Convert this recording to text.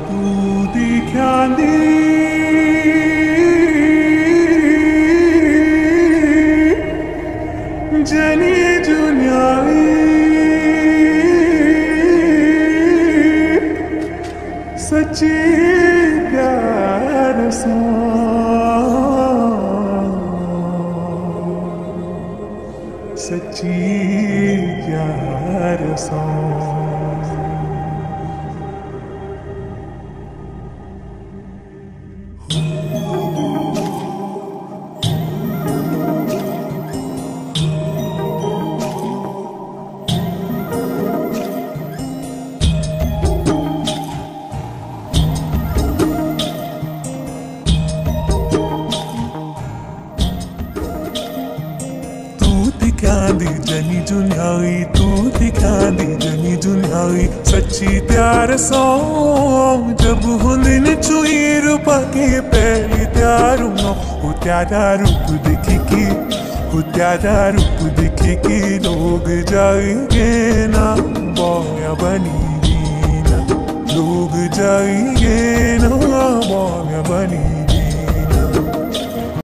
तू दिख्या दी जनी जुन्यावी सच्ची प्यार सा सच्ची प्यार सा दिखा दी जनी जुन्यावी तू दिखा दी जनी जुन्यावी सच्ची प्यार सौ जब हुंदिन चुई रूपा के पहली त्यारू हो त्यारा रूप दिखी हो त्यारा रूप दिखी लोग जाएंगे ना बॉया बनी ना लोग जाएंगे ना बॉया बनी